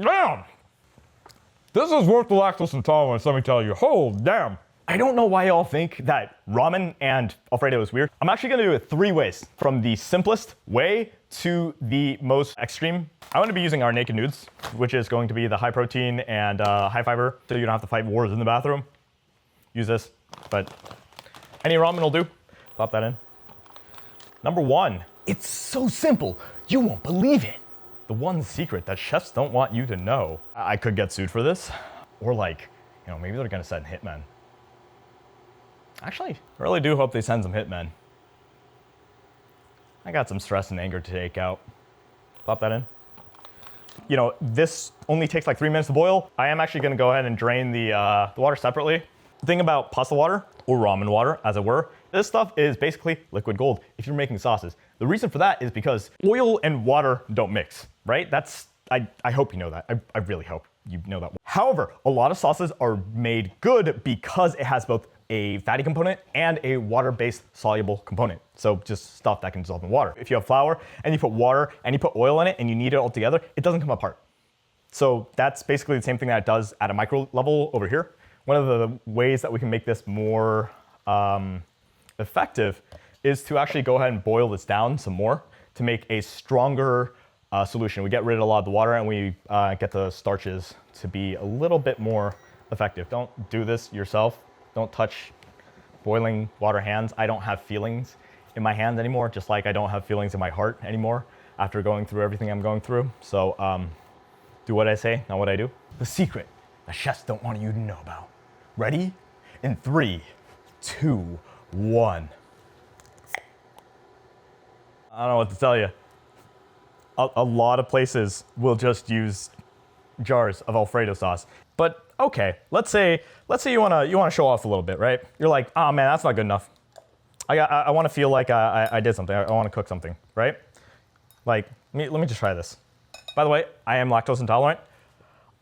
Damn! This is worth the lactose intolerance, let me tell you. Oh, damn. I don't know why y'all think that ramen and Alfredo is weird. I'm actually gonna do it 3 ways, from the simplest way to the most extreme. I'm gonna be using our naked nudes, which is going to be the high protein and high fiber, so you don't have to fight wars in the bathroom. Use this, but any ramen will do. Pop that in. Number 1, it's so simple, you won't believe it. The one secret that chefs don't want you to know. I could get sued for this, or like, you know, maybe they're gonna send hitmen. Actually, I really do hope they send some hitmen. I got some stress and anger to take out. Pop that in. You know, this only takes like 3 minutes to boil. I am actually gonna go ahead and drain the water separately. The thing about pasta water, or ramen water, as it were, this stuff is basically liquid gold if you're making sauces. The reason for that is because oil and water don't mix, right? I hope you know that. I really hope you know that. However, a lot of sauces are made good because it has both a fatty component and a water-based soluble component. So just stuff that can dissolve in water. If you have flour and you put water and you put oil in it and you knead it all together, it doesn't come apart. So that's basically the same thing that it does at a micro level over here. One of the ways that we can make this more effective is to actually go ahead and boil this down some more to make a stronger solution. We get rid of a lot of the water and we get the starches to be a little bit more effective. Don't do this yourself. Don't touch boiling water hands. I don't have feelings in my hands anymore, just like I don't have feelings in my heart anymore after going through everything I'm going through. So do what I say, not what I do. The secret that chefs don't want you to know about. Ready? In 3, 2, 1. I don't know what to tell you. A lot of places will just use jars of Alfredo sauce. But okay, let's say you wanna show off a little bit, right? You're like, oh man, that's not good enough. I wanna feel like I did something. I wanna cook something, right? Like, let me just try this. By the way, I am lactose intolerant.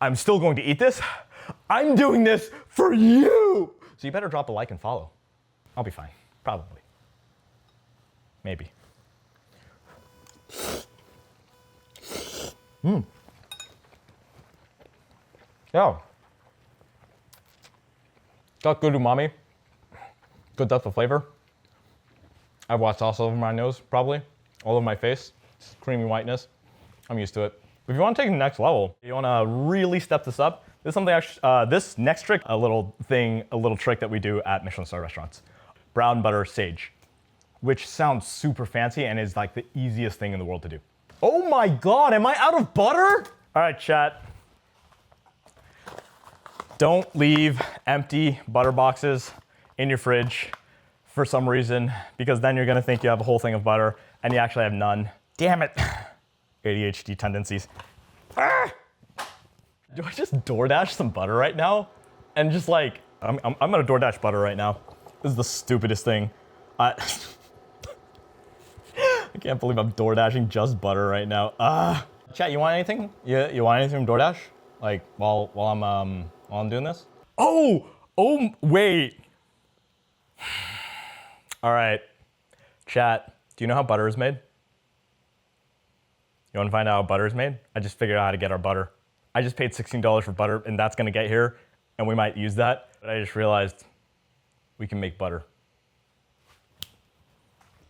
I'm still going to eat this. I'm doing this for you. So you better drop a like and follow. I'll be fine, probably. Maybe. Yeah. Got good umami, good depth of flavor. I've watched sauce all over my nose, probably, all over my face. It's creamy whiteness. I'm used to it. If you want to take it to the next level, you want to really step this up. This is something this next trick, a little trick that we do at Michelin star restaurants. Brown butter sage, which sounds super fancy and is like the easiest thing in the world to do. Oh my God, am I out of butter? All right, chat. Don't leave empty butter boxes in your fridge for some reason, because then you're gonna think you have a whole thing of butter and you actually have none. Damn it. ADHD tendencies. Ah! Do I just DoorDash some butter right now? And just like, I'm gonna DoorDash butter right now. This is the stupidest thing. I can't believe I'm DoorDashing just butter right now. Chat, you want anything? You want anything from DoorDash? Like while I'm doing this? Oh, wait. All right, chat, do you know how butter is made? You wanna find out how butter is made? I just figured out how to get our butter. I just paid $16 for butter and that's gonna get here and we might use that. But I just realized we can make butter.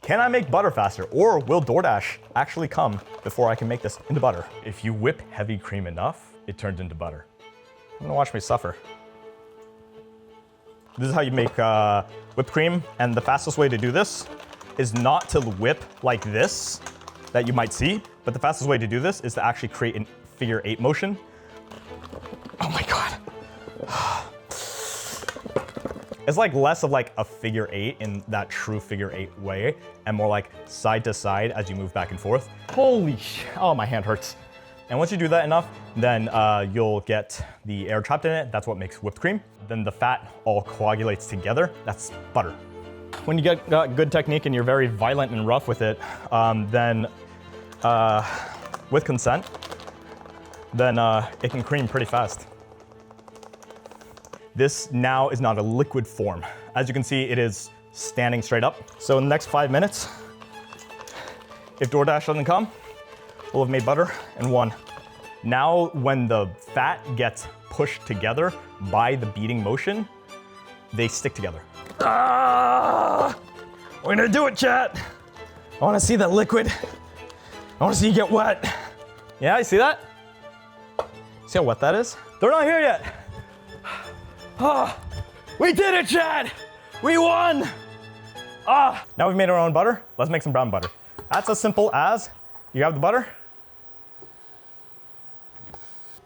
Can I make butter faster, or will DoorDash actually come before I can make this into butter? If you whip heavy cream enough, it turns into butter. I'm gonna watch me suffer. This is how you make whipped cream, and the fastest way to do this is not to whip like this, that you might see, but the fastest way to do this is to actually create a figure 8 motion. Oh my God. It's like less of like a figure 8 in that true figure 8 way, and more like side to side as you move back and forth. Holy sh! Oh, my hand hurts. And once you do that enough, then you'll get the air trapped in it. That's what makes whipped cream. Then the fat all coagulates together. That's butter. When you got good technique and you're very violent and rough with it, then with consent, then it can cream pretty fast. This now is not a liquid form. As you can see, it is standing straight up. So in the next 5 minutes, if DoorDash doesn't come, we'll have made butter in 1, Now when the fat gets pushed together by the beating motion, they stick together. Ah! We're gonna do it, chat. I wanna see that liquid. I wanna see you get wet. Yeah, you see that? See how wet that is? They're not here yet. Ah, we did it, chat! We won! Ah, now we've made our own butter. Let's make some brown butter. That's as simple as you have the butter.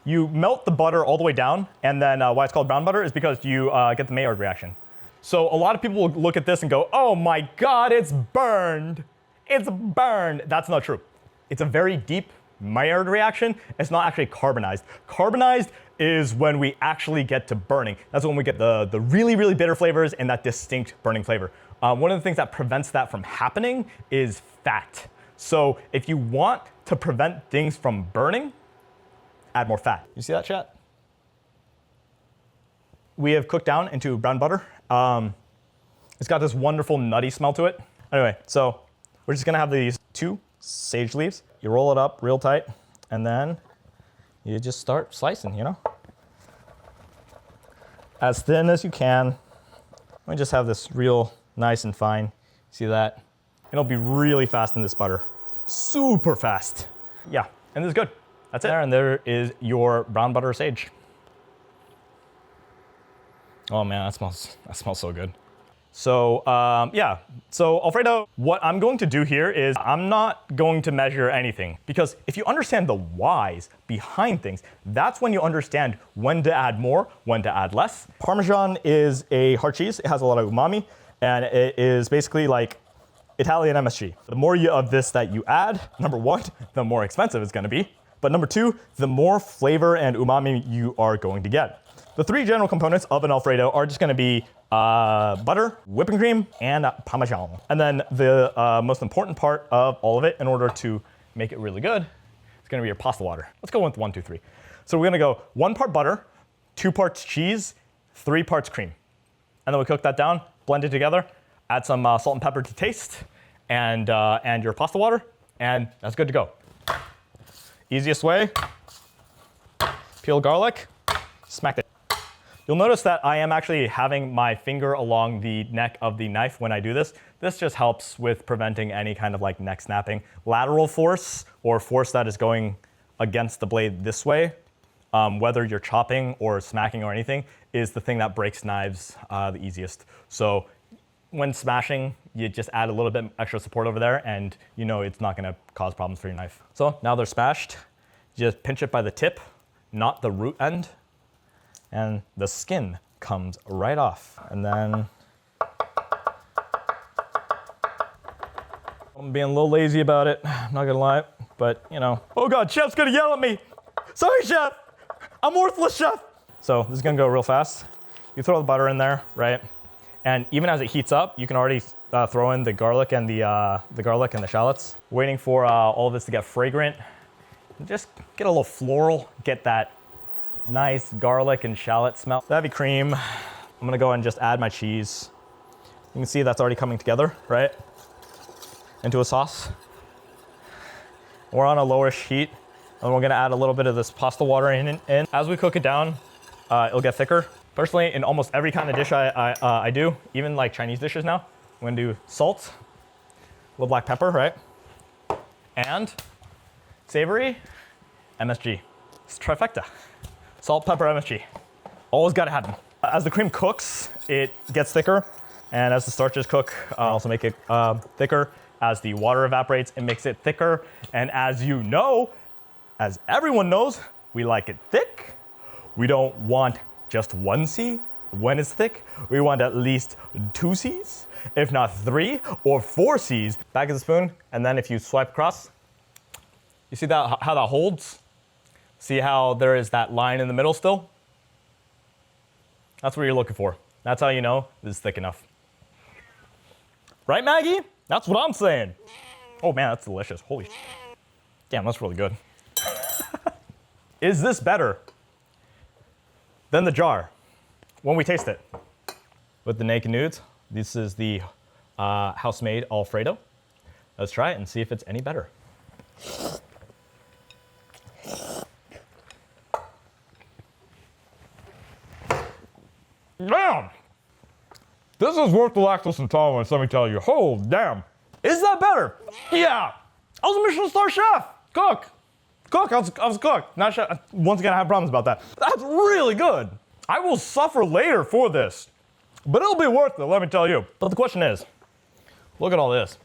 You melt the butter all the way down, and then why it's called brown butter is because you get the Maillard reaction. So a lot of people will look at this and go, oh my God, it's burned. It's burned. That's not true. It's a very deep Maillard reaction. It's not actually carbonized. Carbonized is when we actually get to burning. That's when we get the really, really bitter flavors and that distinct burning flavor. One of the things that prevents that from happening is fat. So if you want to prevent things from burning, add more fat. You see that, chat? We have cooked down into brown butter. It's got this wonderful nutty smell to it. Anyway, so we're just gonna have these 2 sage leaves. You roll it up real tight, and then you just start slicing, you know? As thin as you can. We just have this real nice and fine. See that? It'll be really fast in this butter. Super fast. Yeah, and this is good. That's it. And there is your brown butter sage. Oh man, that smells so good. So yeah, so Alfredo, what I'm going to do here is I'm not going to measure anything, because if you understand the whys behind things, that's when you understand when to add more, when to add less. Parmesan is a hard cheese. It has a lot of umami, and it is basically like Italian MSG. The more of this that you add, number 1, the more expensive it's gonna be. But number 2, the more flavor and umami you are going to get. The 3 general components of an Alfredo are just gonna be butter, whipping cream, and Parmesan. And then the most important part of all of it, in order to make it really good, is gonna be your pasta water. Let's go with 1, 2, 3. So we're gonna go 1 part butter, 2 parts cheese, 3 parts cream. And then we cook that down, blend it together, add some salt and pepper to taste, and your pasta water, and that's good to go. Easiest way, peel garlic, smack it. You'll notice that I am actually having my finger along the neck of the knife when I do this. This just helps with preventing any kind of like neck snapping. Lateral force, or force that is going against the blade this way, whether you're chopping or smacking or anything, is the thing that breaks knives the easiest. So when smashing, you just add a little bit extra support over there, and you know it's not gonna cause problems for your knife. So now they're smashed. You just pinch it by the tip, not the root end, and the skin comes right off. And then I'm being a little lazy about it, I'm not gonna lie, but you know. Oh God, chef's gonna yell at me. Sorry, chef, I'm worthless, chef. So this is gonna go real fast. You throw the butter in there, right? And even as it heats up, you can already throw in the garlic and the shallots. Waiting for all of this to get fragrant. Just get a little floral, get that nice garlic and shallot smell. The heavy cream. I'm gonna go and just add my cheese. You can see that's already coming together, right? Into a sauce. We're on a lowish heat, and we're gonna add a little bit of this pasta water in. As we cook it down, it'll get thicker. Personally, in almost every kind of dish I do, even like Chinese dishes now, I'm gonna do salt, a little black pepper, right? And savory, MSG. It's trifecta. Salt, pepper, MSG. Always gotta have them. As the cream cooks, it gets thicker, and as the starches cook, also make it thicker. As the water evaporates, it makes it thicker. And as you know, as everyone knows, we like it thick. We don't want just 1 C when it's thick. We want at least 2 C's, if not 3 or 4 C's. Back of the spoon, and then if you swipe across, you see that how that holds? See how there is that line in the middle still? That's what you're looking for. That's how you know this is thick enough. Right, Maggie? That's what I'm saying. Oh man, that's delicious. Holy sh**. Damn, that's really good. Is this better than the jar when we taste it? With the naked nudes, this is the house-made Alfredo. Let's try it and see if it's any better. Damn. This is worth the lactose intolerance, let me tell you. Oh, damn. Is that better? Yeah. I was a Michelin star chef. Cook. I was cook. Not chef. Once again, I have problems about that. That's really good. I will suffer later for this, but it'll be worth it, let me tell you. But the question is, look at all this.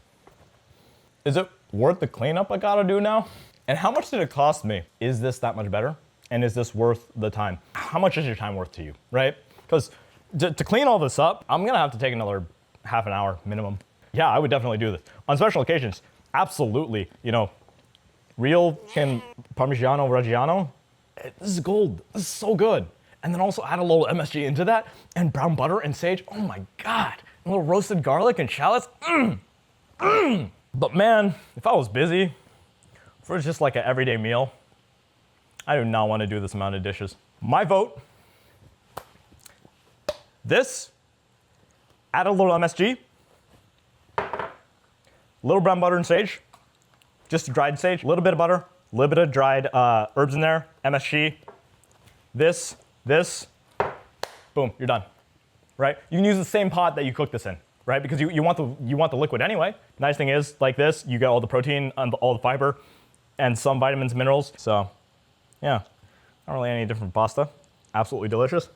Is it worth the cleanup I gotta do now? And how much did it cost me? Is this that much better? And is this worth the time? How much is your time worth to you, right? Because to clean all this up, I'm gonna have to take another half an hour minimum. Yeah, I would definitely do this. On special occasions, absolutely, you know, real and Parmigiano Reggiano, this is gold. This is so good. And then also add a little MSG into that, and brown butter and sage. Oh my God. A little roasted garlic and shallots. But man, if I was busy, for just like an everyday meal, I do not want to do this amount of dishes. My vote, this, add a little MSG, little brown butter and sage, just dried sage, a little bit of butter, a little bit of dried herbs in there, MSG, this, boom, you're done, right? You can use the same pot that you cook this in, right? Because you want the liquid anyway. Nice thing is, like this, you get all the protein and all the fiber and some vitamins and minerals. So, yeah, not really any different pasta. Absolutely delicious.